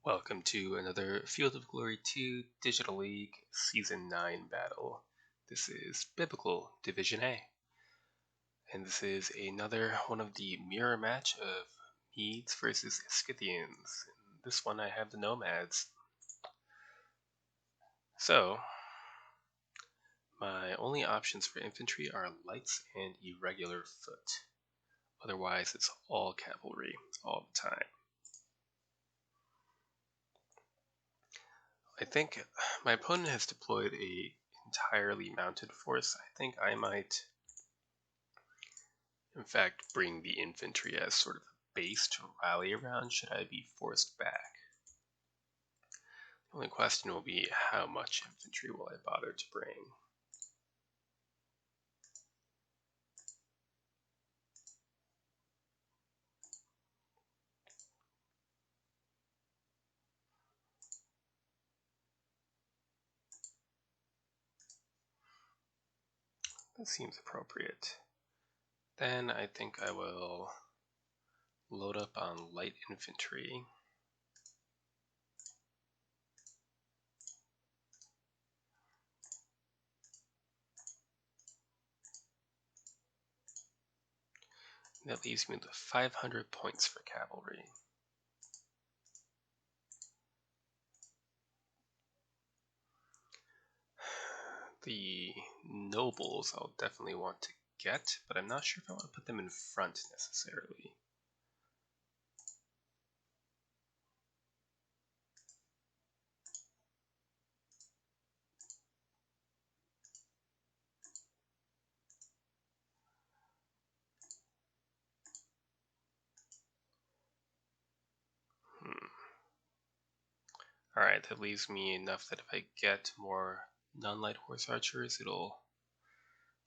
Welcome to another Field of Glory 2 Digital League Season 9 battle. This is Biblical Division A. And this is another one of the mirror match of Medes versus Skythians. In this one I have the Nomads. So, my only options for infantry are lights and irregular foot. Otherwise it's all cavalry all the time. I think my opponent has deployed a entirely mounted force. I think I might, in fact, bring the infantry as sort of a base to rally around should I be forced back. The only question will be how much infantry will I bother to bring. That seems appropriate. Then I think I will load up on light infantry. And that leaves me with 500 points for cavalry. The nobles I'll definitely want to get, but I'm not sure if I want to put them in front necessarily. Alright, that leaves me enough that if I get more non-light horse archers, it'll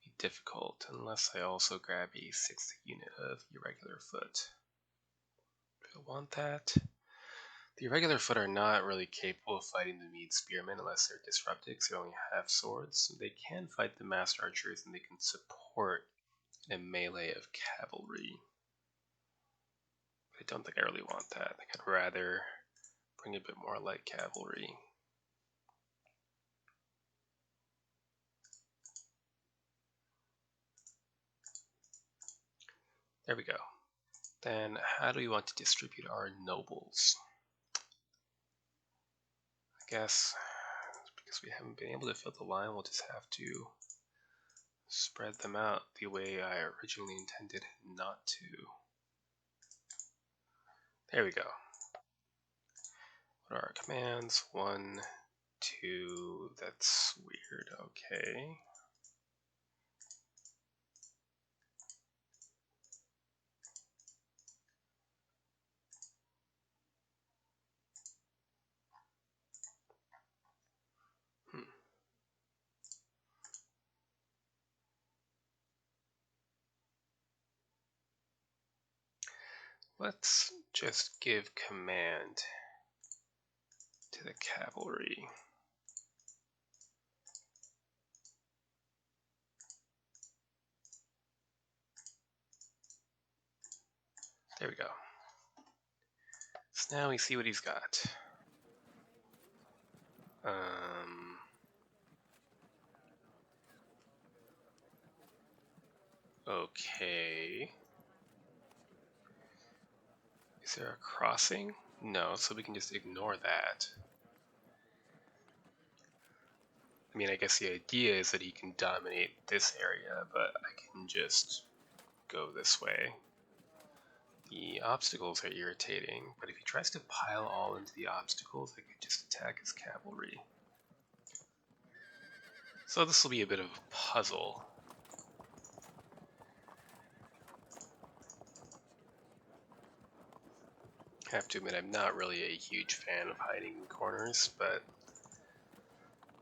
be difficult, unless I also grab a 6th unit of irregular foot. Do I want that? The irregular foot are not really capable of fighting the Mede spearmen unless they're disrupted, because they only have swords. They can fight the masked archers, and they can support a melee of cavalry. But I don't think I really want that. I think I'd rather bring a bit more light cavalry. There we go. Then how do we want to distribute our nobles? I guess because we haven't been able to fill the line, we'll just have to spread them out the way I originally intended not to. There we go. What are our commands? 1, 2, that's weird, okay. Let's just give command to the cavalry. There we go. So now we see what he's got. Okay. Is there a crossing? No, so we can just ignore that. I mean, I guess the idea is that he can dominate this area, but I can just go this way. The obstacles are irritating, but if he tries to pile all into the obstacles, I could just attack his cavalry. So this will be a bit of a puzzle. I have to admit, I'm not really a huge fan of hiding in corners, but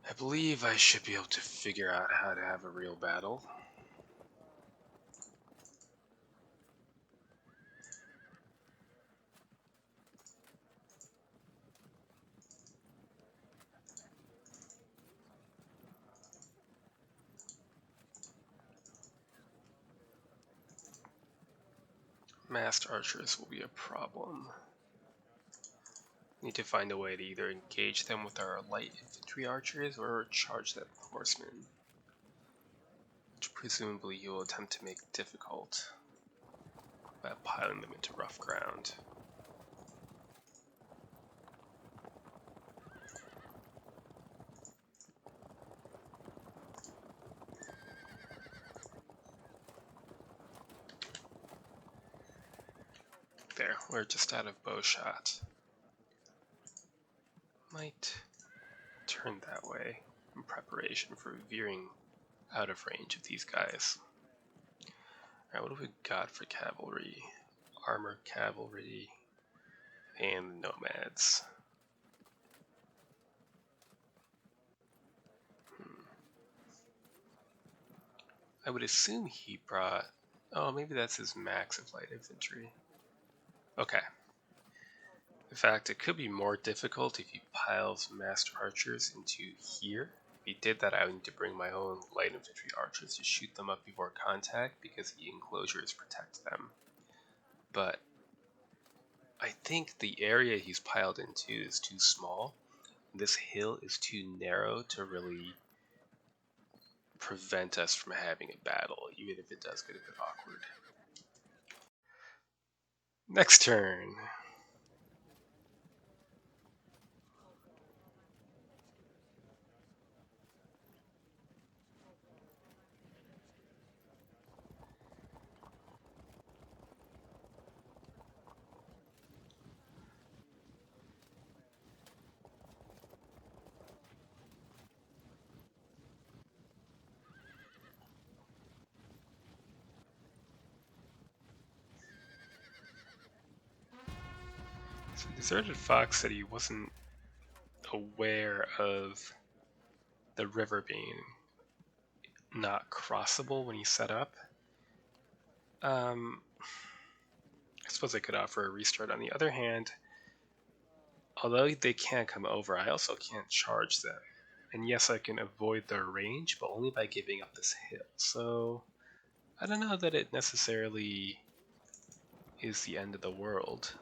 I believe I should be able to figure out how to have a real battle. Masked archers will be a problem. Need to find a way to either engage them with our light infantry archers or charge them with horsemen, which presumably you will attempt to make difficult by piling them into rough ground. There, we're just out of bow shot. Might turn that way in preparation for veering out of range of these guys. Alright, what have we got for cavalry? Armored cavalry and nomads. I would assume he brought... Oh, maybe that's his max of light infantry. Okay. In fact, it could be more difficult if he piles master archers into here. If he did that, I would need to bring my own light infantry archers to shoot them up before contact because the enclosures protect them. But I think the area he's piled into is too small. This hill is too narrow to really prevent us from having a battle, even if it does get a bit awkward. Next turn. So Deserted Fox said he wasn't aware of the river being not crossable when he set up. I suppose I could offer a restart. On the other hand, although they can't come over, I also can't charge them. And yes, I can avoid their range, but only by giving up this hill. So I don't know that it necessarily is the end of the world.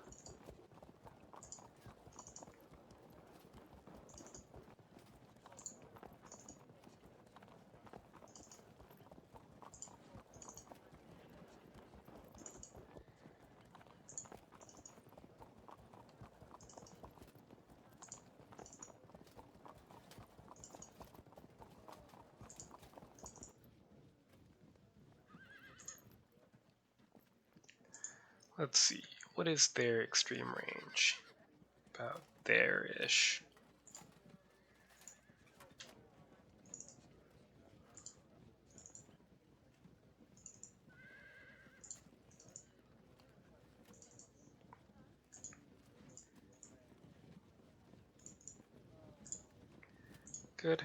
Let's see, what is their extreme range? About there-ish. Good.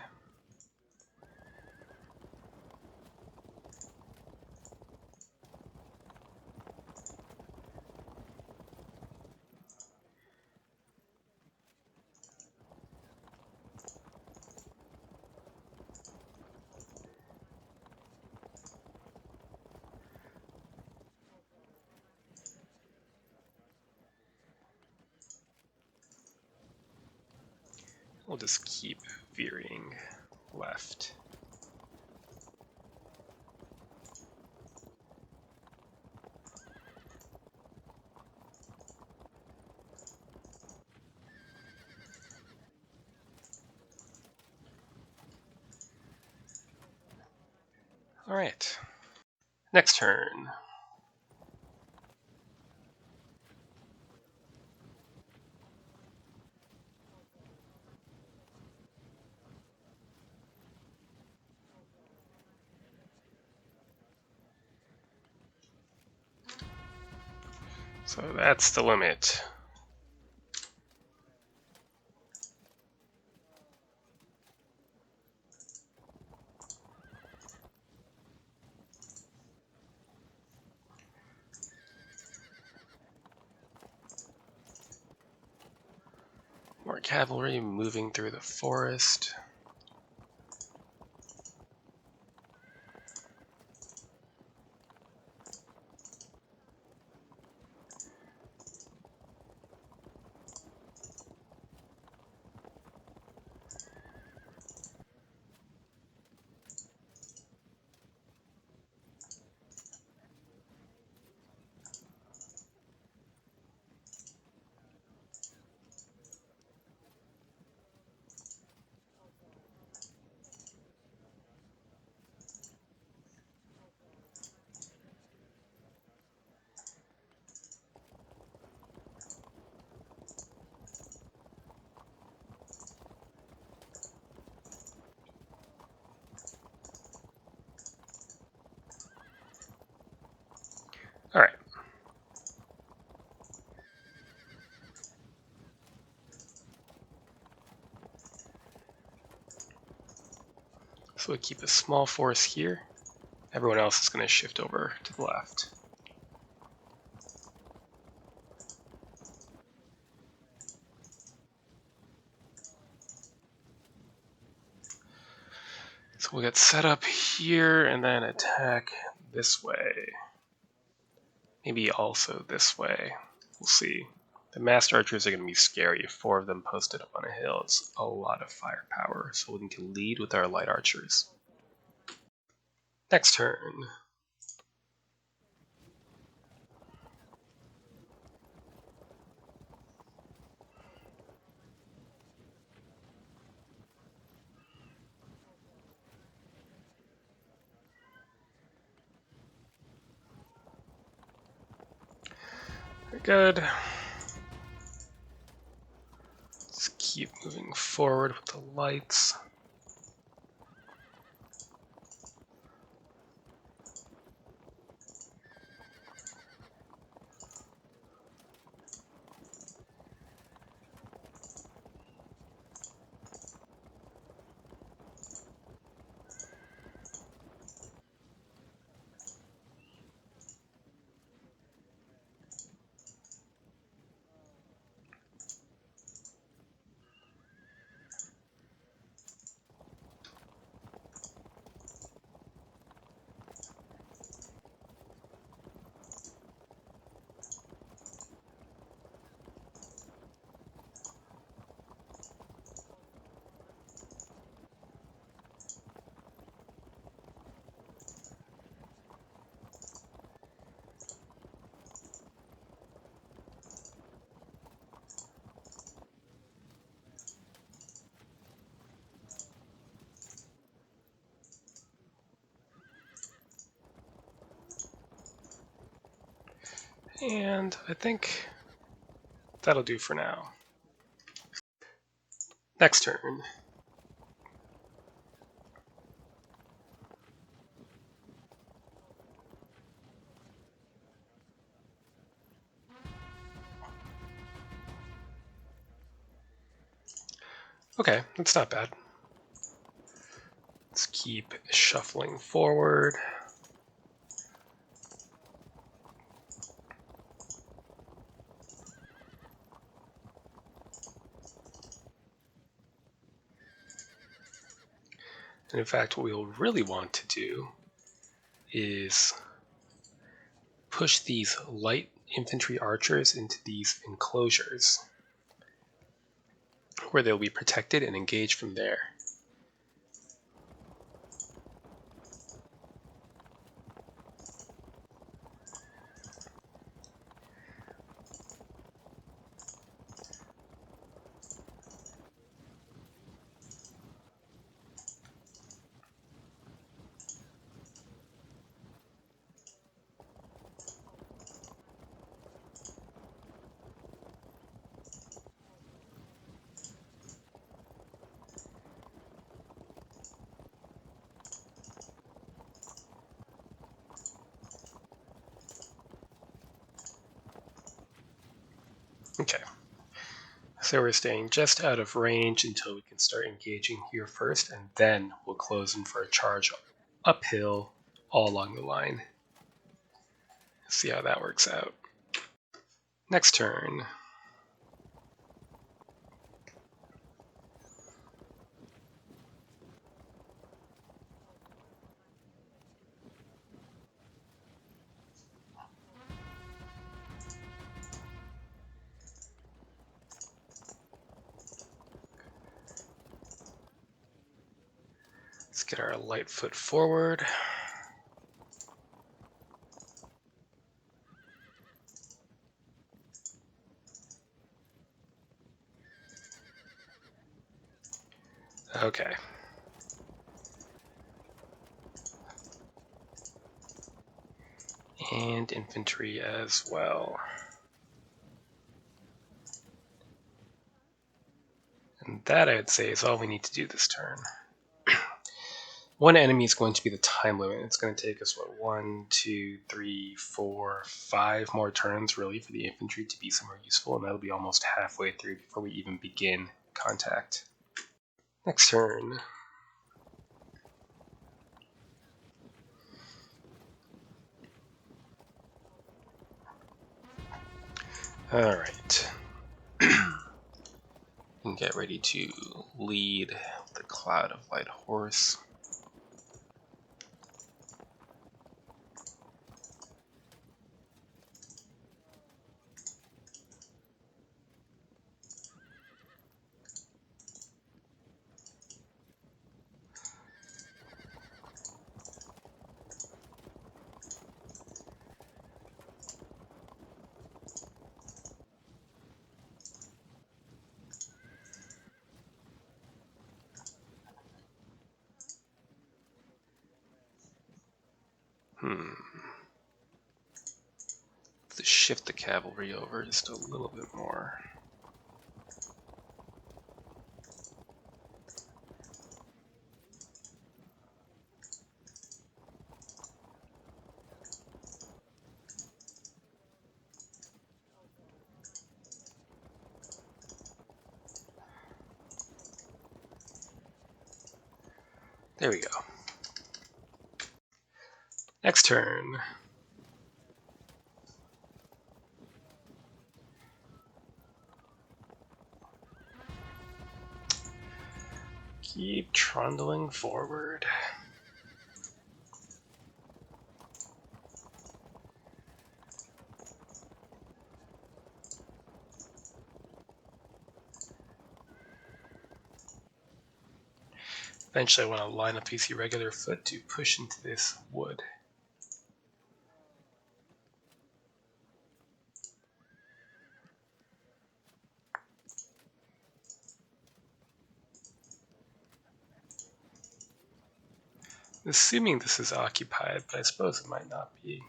We'll just keep veering left. All right. Next turn. So that's the limit. More cavalry moving through the forest. So we'll keep a small force here. Everyone else is going to shift over to the left. So we'll get set up here and then attack this way. Maybe also this way. We'll see. The master archers are going to be scary. If 4 of them posted up on a hill, it's a lot of firepower. So we can lead with our light archers. Next turn. Good. Let's keep moving forward with the lights. And I think that'll do for now. Next turn. Okay, that's not bad. Let's keep shuffling forward. And in fact, what we'll really want to do is push these light infantry archers into these enclosures where they'll be protected and engage from there. Okay, so we're staying just out of range until we can start engaging here first, and then we'll close in for a charge uphill all along the line. See how that works out. Next turn. Let's get our light foot forward. Okay. And infantry as well. And that, I'd say, is all we need to do this turn. One enemy is going to be the time limit. It's going to take us, what, 1, 2, 3, 4, 5 more turns, really, for the infantry to be somewhere useful, and that'll be almost halfway through before we even begin contact. Next turn. Alright. And get ready to lead the cloud of light horse. Let's shift the cavalry over just a little bit more. There we go. Next turn. Keep trundling forward. Eventually I want to line up these irregular foot to push into this wood. Assuming this is occupied, but I suppose it might not be.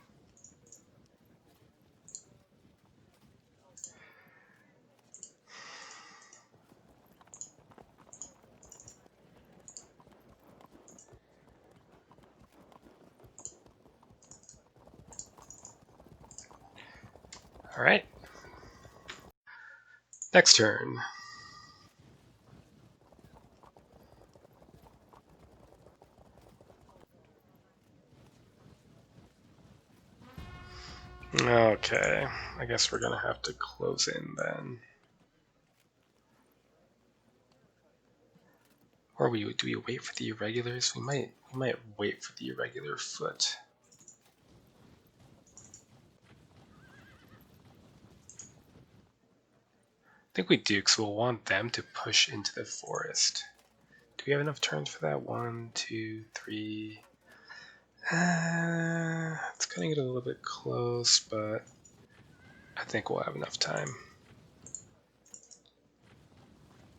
Alright. Next turn. Okay, I guess we're gonna have to close in then. Or do we wait for the irregulars? We might wait for the irregular foot. I think we do, because we'll want them to push into the forest. Do we have enough turns for that? 1, 2, 3. It's gonna get a little bit close, but I think we'll have enough time.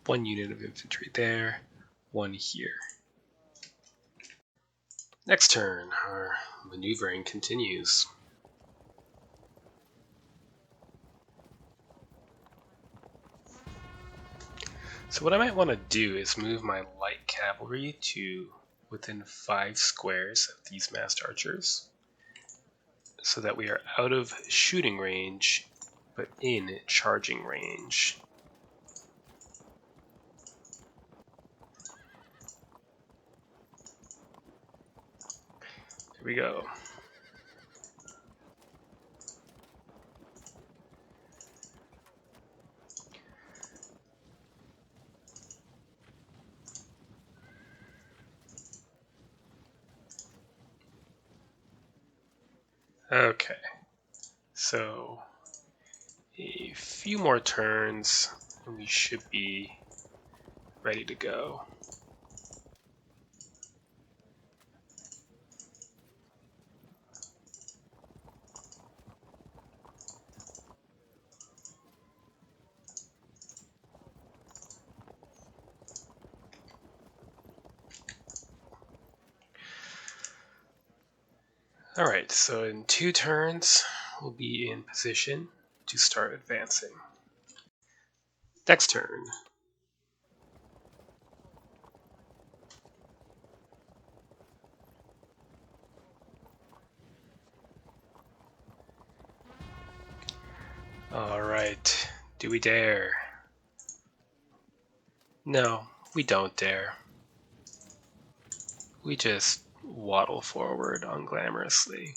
1 unit of infantry there, 1 here. Next turn, our maneuvering continues. So what I might want to do is move my light cavalry to within 5 squares of these massed archers, so that we are out of shooting range, but in charging range. Here we go. Okay, so a few more turns and we should be ready to go. Alright, so in 2 turns, we'll be in position to start advancing. Next turn. Alright, do we dare? No, we don't dare. We just waddle forward unglamorously.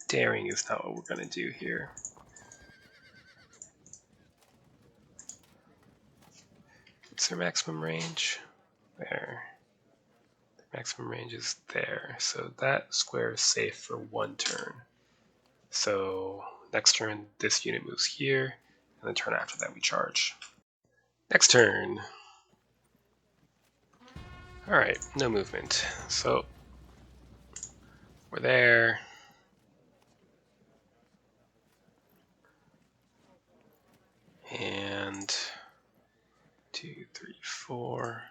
Daring is not what we're going to do here. What's their maximum range? There. The maximum range is there. So that square is safe for 1 turn. So next turn, this unit moves here, and the turn after that we charge. Next turn. Alright, no movement. So we're there. And 2, 3, 4.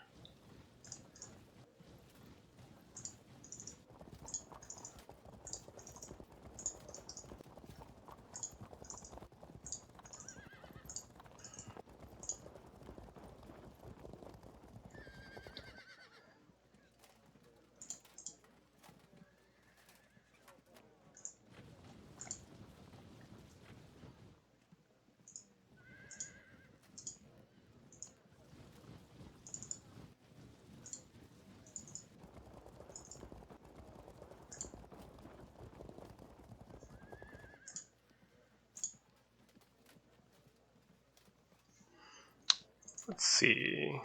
Let's see.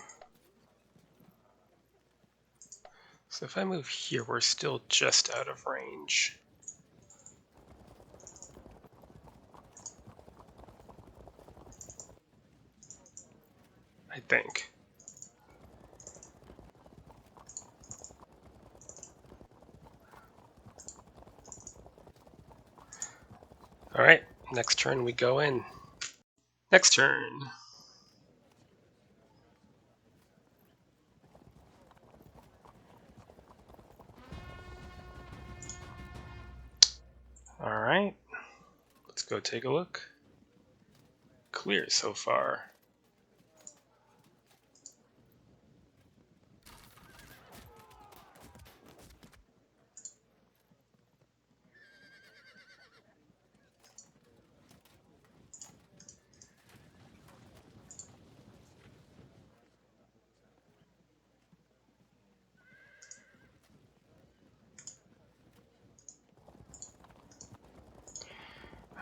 So if I move here, we're still just out of range. I think. Alright, next turn we go in. Next turn. Alright, let's go take a look. Clear so far.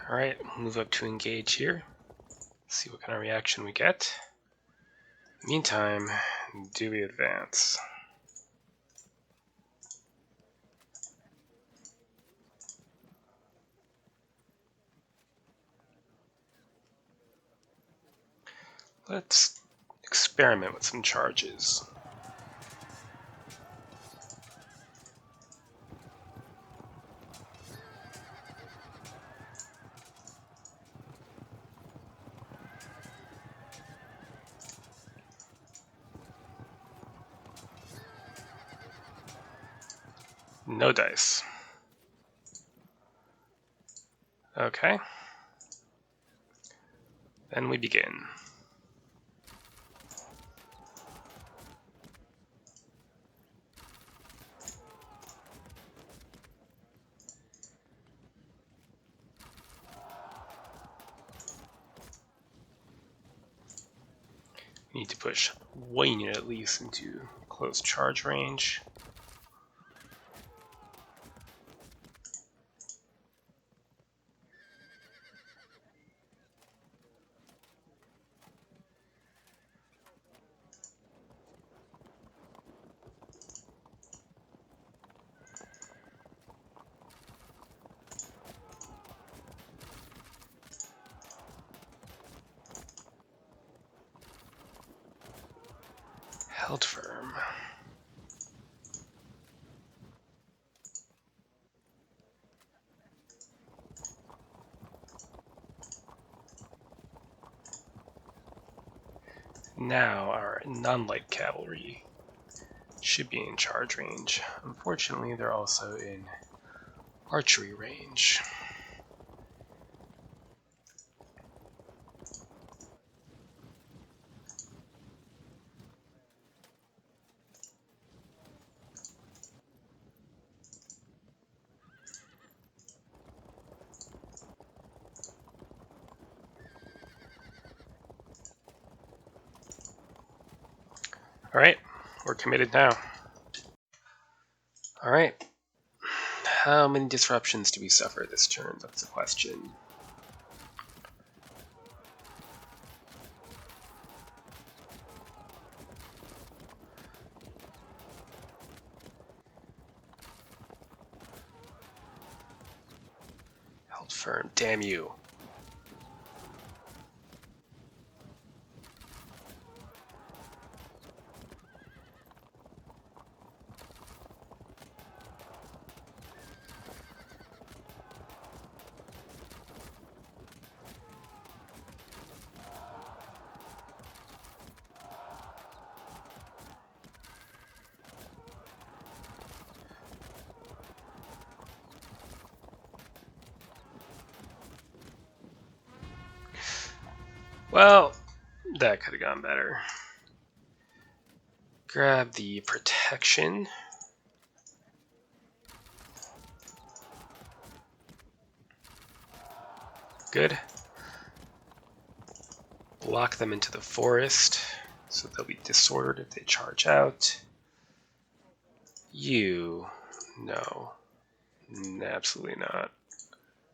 Alright, move up to engage here. See what kind of reaction we get. Meantime, do we advance? Let's experiment with some charges. No dice. Okay. Then we begin. We need to push 1 unit at least into close charge range. Held firm. Now our non-light cavalry should be in charge range. Unfortunately, they're also in archery range. Alright, we're committed now. Alright. How many disruptions do we suffer this turn? That's the question. Held firm. Damn you. Well, that could have gone better. Grab the protection. Good. Lock them into the forest, so they'll be disordered if they charge out. You, no, absolutely not.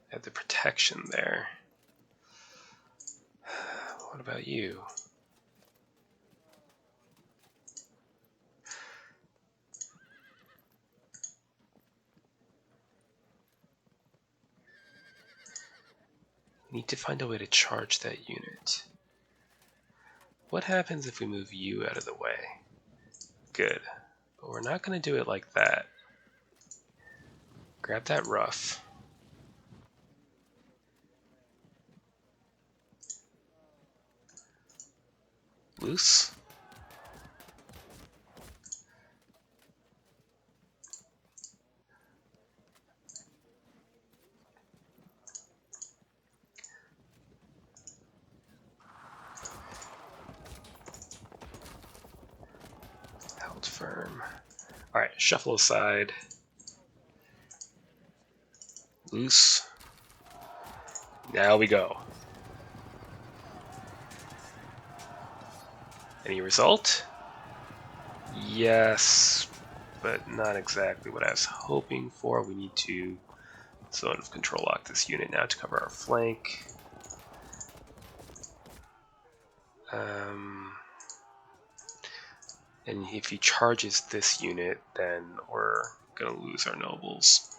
Have the protection there. What about you? We need to find a way to charge that unit. What happens if we move you out of the way? Good. But we're not going to do it like that. Grab that rough. Loose. Held firm. Alright, shuffle aside. Loose. Now we go. Any result? Yes, but not exactly what I was hoping for. We need to zone of control lock this unit now to cover our flank. And if he charges this unit, then we're going to lose our nobles.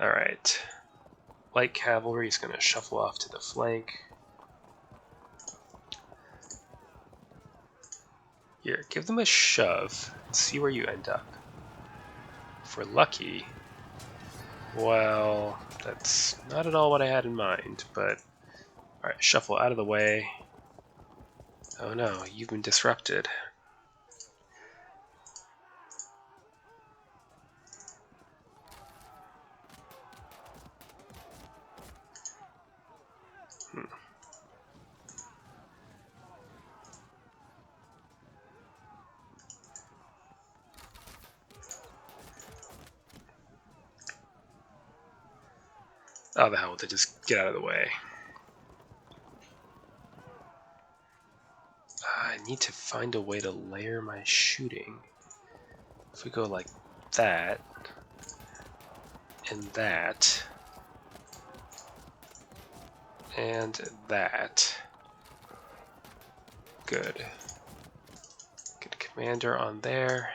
Alright. Light cavalry is going to shuffle off to the flank. Here, give them a shove and see where you end up. If we're lucky, well, that's not at all what I had in mind, but alright, shuffle out of the way. Oh no, you've been disrupted. Oh, the hell with it, just get out of the way. I need to find a way to layer my shooting. If we go like that, and that, and that. Good. Get a commander on there.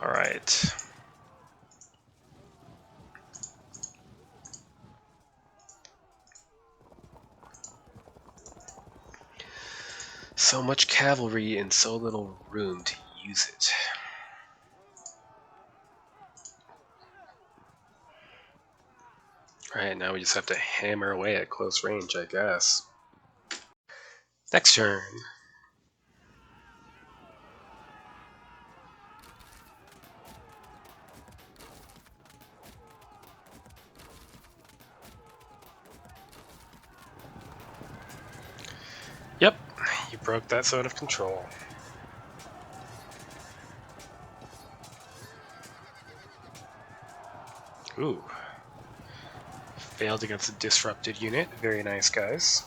Alright. So much cavalry and so little room to use it. Alright, now we just have to hammer away at close range, I guess. Next turn. Yep, you broke that zone of control. Ooh. Failed against a disrupted unit. Very nice, guys.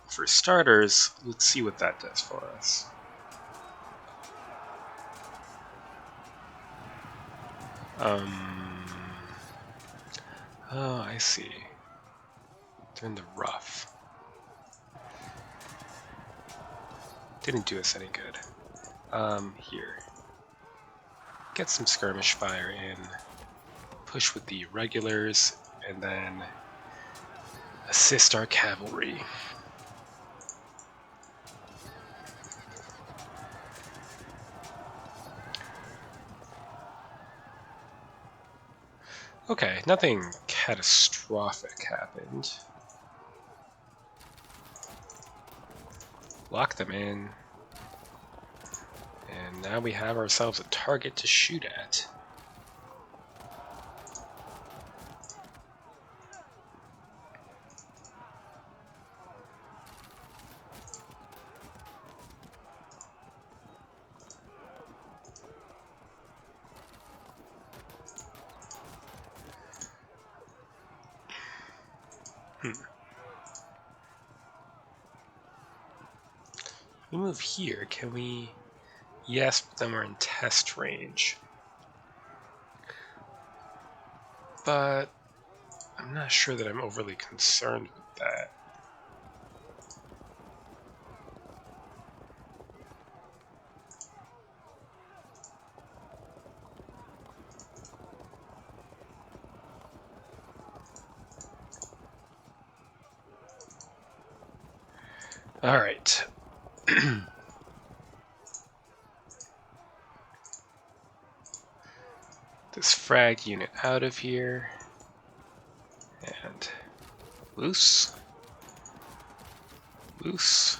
for starters, let's see what that does for us. Oh, I see. They're in the rough. Didn't do us any good. Here. Get some skirmish fire in. Push with the regulars, and then assist our cavalry. Okay, nothing catastrophic happened. Lock them in. And now we have ourselves a target to shoot at. We move here, can we? Yes, but then we're in test range. But I'm not sure that I'm overly concerned with that. All right. This frag unit out of here. And loose. Loose.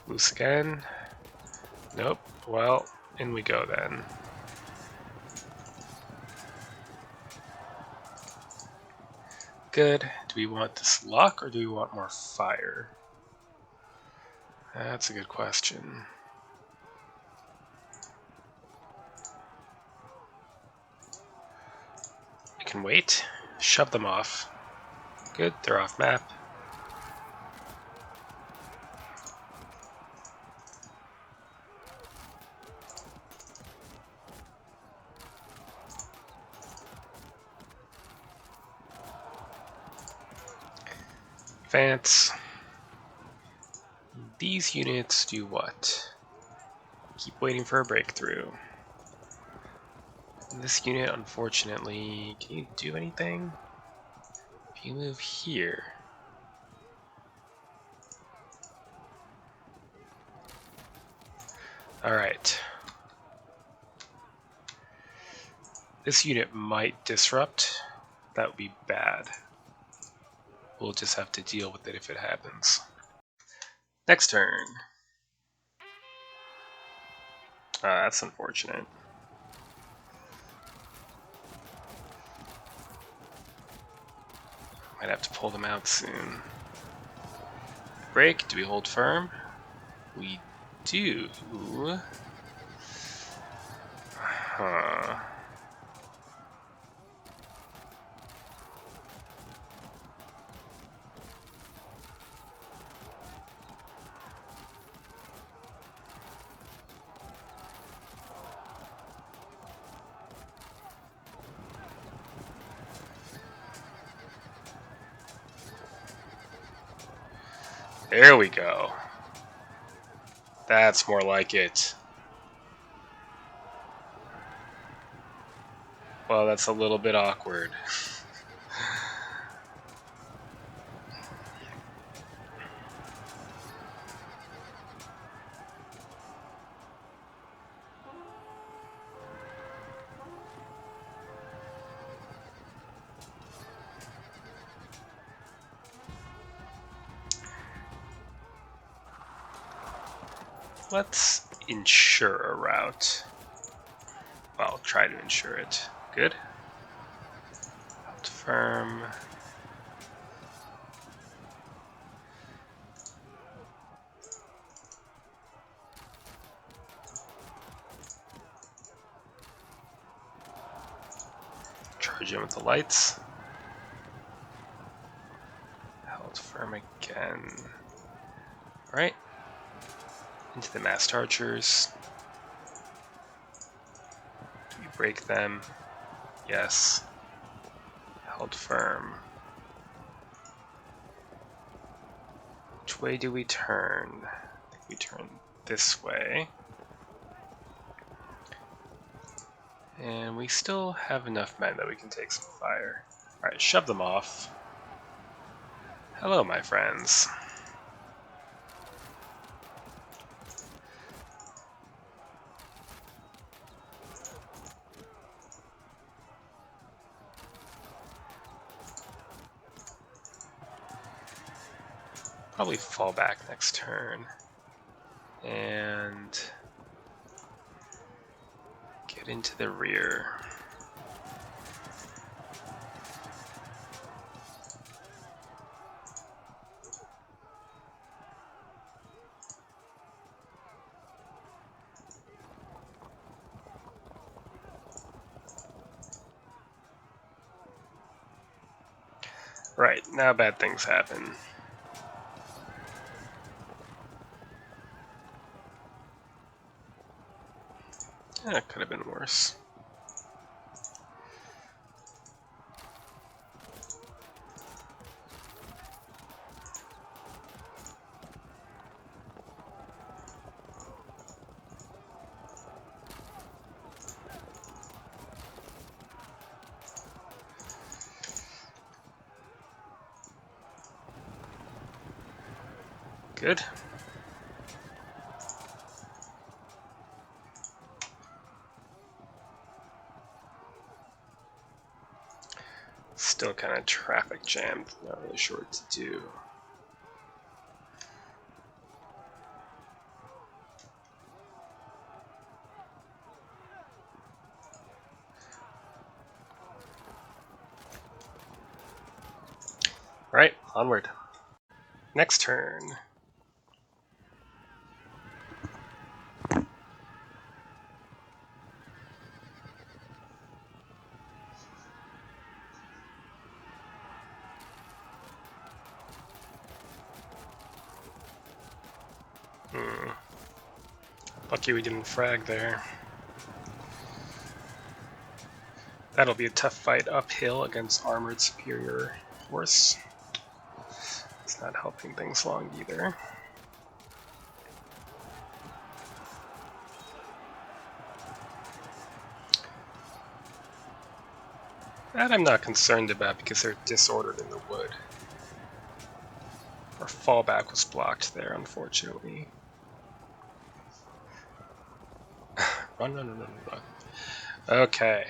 Loose again. Nope. Well, in we go then. Good. Do we want this lock or do we want more fire? That's a good question. I can wait. Shove them off. Good, they're off map. Advance. These units do what? Keep waiting for a breakthrough. This unit, unfortunately, can you do anything? If you move here. Alright. This unit might disrupt. That would be bad. We'll just have to deal with it if it happens. Next turn. That's unfortunate. Might have to pull them out soon. Break. Do we hold firm? We do. Huh. There we go. That's more like it. Well, that's a little bit awkward. Let's ensure a route. Well, try to ensure it. Good. Hold firm. Charge in with the lights. Held firm again. Alright. Into the massed archers. Do we break them? Yes. Held firm. Which way do we turn? I think we turn this way. And we still have enough men that we can take some fire. Alright, shove them off. Hello, my friends. Probably fall back next turn. And get into the rear. Right, now bad things happen. Yeah, it could have been worse. Good. Still kind of traffic jammed, not really sure what to do. Alright, onward. Next turn. Lucky we didn't frag there. That'll be a tough fight uphill against armored superior force. It's not helping things along either. That I'm not concerned about because they're disordered in the wood. Our fallback was blocked there, unfortunately. Run, run, run, run, run. Okay.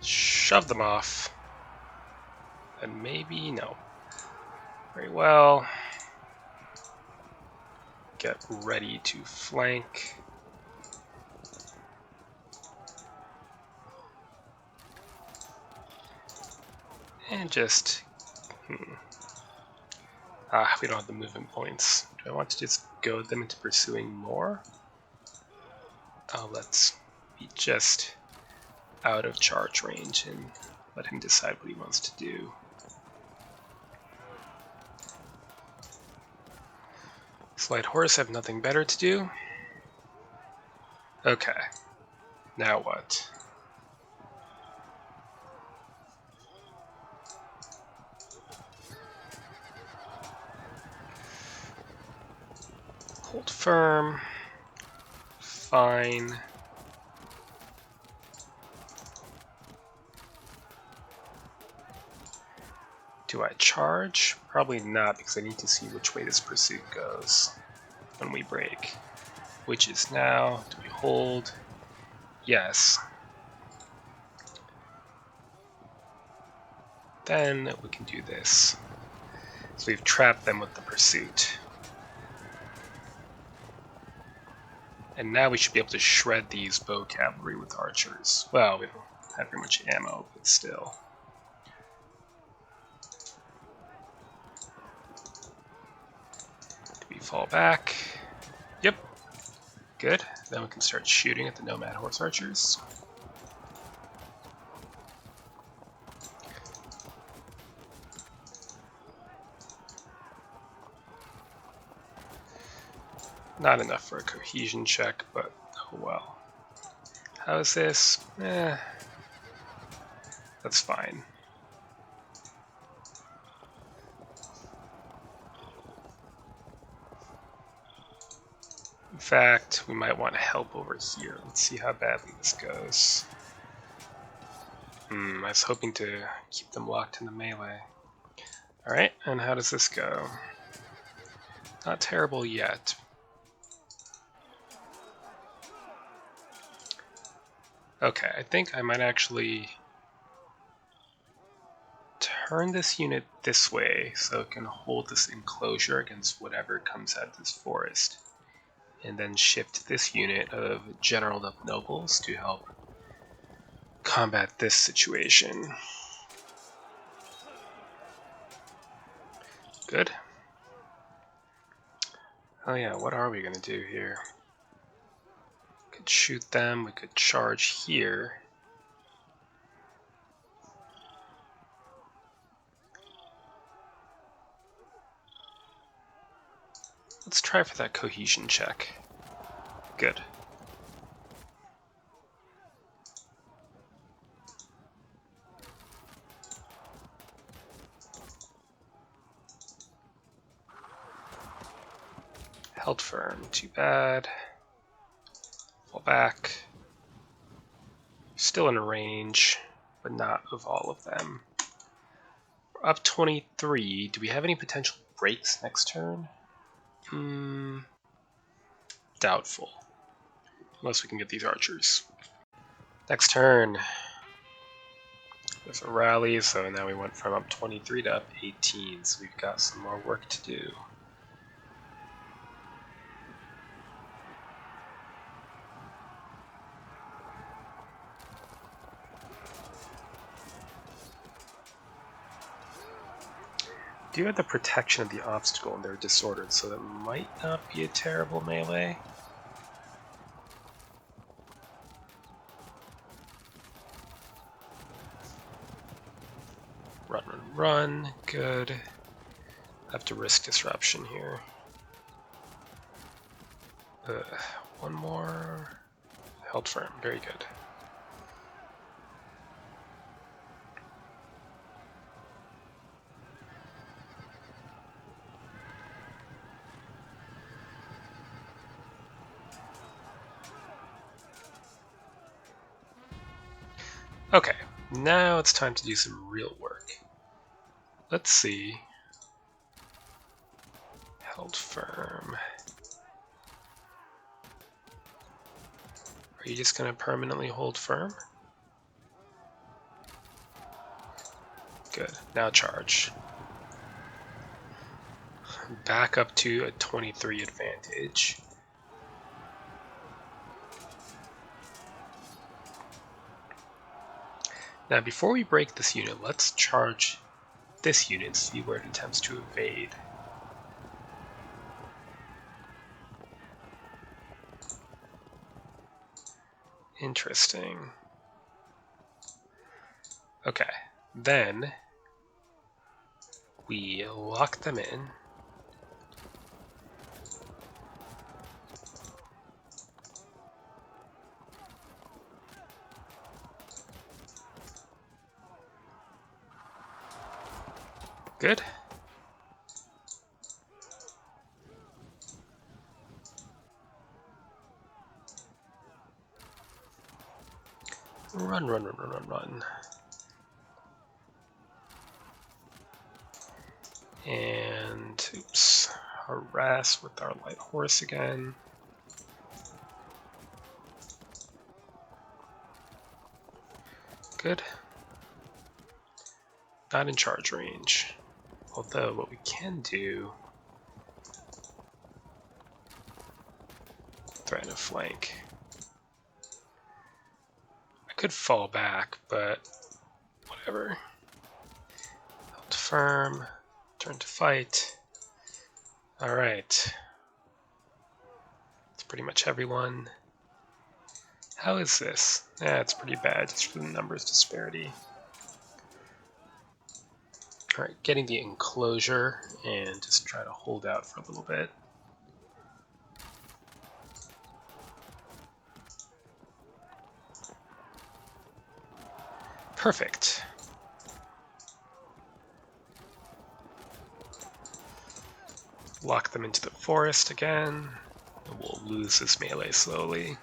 Shove them off. And maybe no. Very well. Get ready to flank. And just... we don't have the movement points. Do I want to just goad them into pursuing more? Oh, let's be just out of charge range and let him decide what he wants to do. Light horse have nothing better to do. Okay. Now what? Hold firm. Fine. Do I charge? Probably not, because I need to see which way this pursuit goes when we break. Which is now. Do we hold? Yes. Then we can do this. So we've trapped them with the pursuit. And now we should be able to shred these bow cavalry with archers. Well, we don't have very much ammo, but still. Fall back. Yep. Good. Then we can start shooting at the Nomad Horse Archers. Not enough for a cohesion check, but oh well. How is this? That's fine. In fact, we might want help over here. Let's see how badly this goes. I was hoping to keep them locked in the melee. Alright, and how does this go? Not terrible yet. Okay, I think I might actually turn this unit this way so it can hold this enclosure against whatever comes out of this forest. And then shift this unit of generaled up nobles to help combat this situation. Good. Oh yeah, what are we gonna do here? We could shoot them, we could charge here. Let's try for that cohesion check. Good. Held firm, too bad. Fall back. Still in range, but not of all of them. We're up 23. Do we have any potential breaks next turn? Doubtful. Unless we can get these archers. Next turn. There's a rally, so now we went from up 23 to up 18, so we've got some more work to do. Do have the protection of the obstacle, and they're disordered, so that might not be a terrible melee. Run, run, run. Good. I have to risk disruption here. One more. Held firm. Very good. Okay, now it's time to do some real work. Let's see. Held firm. Are you just going to permanently hold firm? Good. Now charge. Back up to a 23 advantage. Now before we break this unit, let's charge this unit and see where it attempts to evade. Interesting. Okay, then we lock them in. Good. Run, run, run, run, run, run. And, oops, harass with our light horse again. Good. Not in charge range. Although, what we can do, threaten a flank. I could fall back, but whatever. Held firm, turn to fight. Alright, pretty much everyone. How is this? Yeah, it's pretty bad just for the numbers disparity. Alright, getting the enclosure and just try to hold out for a little bit. Perfect. Lock them into the forest again. And we'll lose this melee slowly.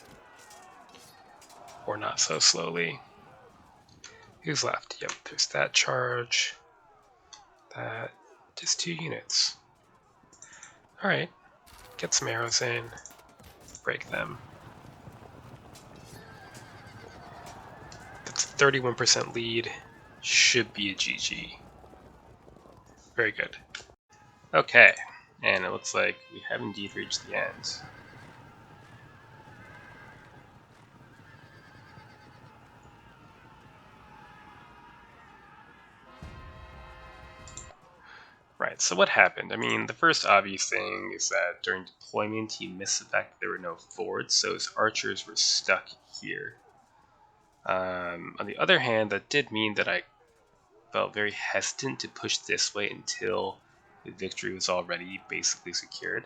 Or not so slowly. Who's left? Yep, there's that charge. That. Just 2 units. Alright. Get some arrows in. Break them. That's a 31% lead. Should be a GG. Very good. Okay. And it looks like we have indeed reached the end. Right, so what happened? I mean, the first obvious thing is that during deployment he missed the fact that there were no forts, so his archers were stuck here. On the other hand, that did mean that I felt very hesitant to push this way until the victory was already basically secured.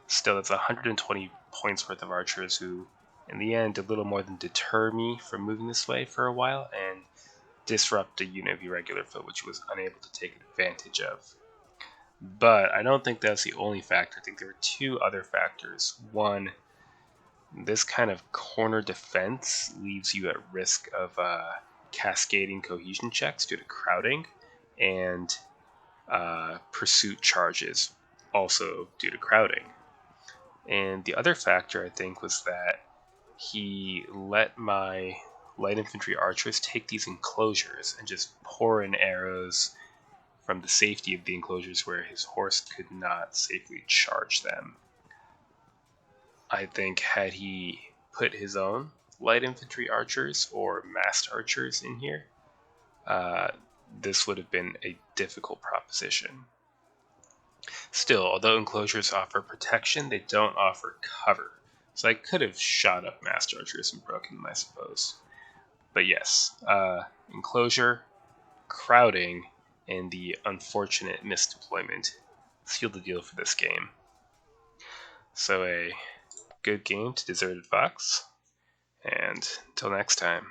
Still, that's 120 points worth of archers who, in the end, did little more than deter me from moving this way for a while and disrupt a unit of irregular foot, which was unable to take advantage of. But I don't think that's the only factor. I think there were 2 other factors. One, this kind of corner defense leaves you at risk of cascading cohesion checks due to crowding, and pursuit charges also due to crowding. And the other factor, I think, was that he let my light infantry archers take these enclosures and just pour in arrows from the safety of the enclosures where his horse could not safely charge them. I think had he put his own light infantry archers or massed archers in here, this would have been a difficult proposition. Still, although enclosures offer protection, they don't offer cover. So I could have shot up massed archers and broken them, I suppose. But yes, enclosure, crowding, and the unfortunate misdeployment sealed the deal for this game. So a good game to Deserted Fox, and until next time.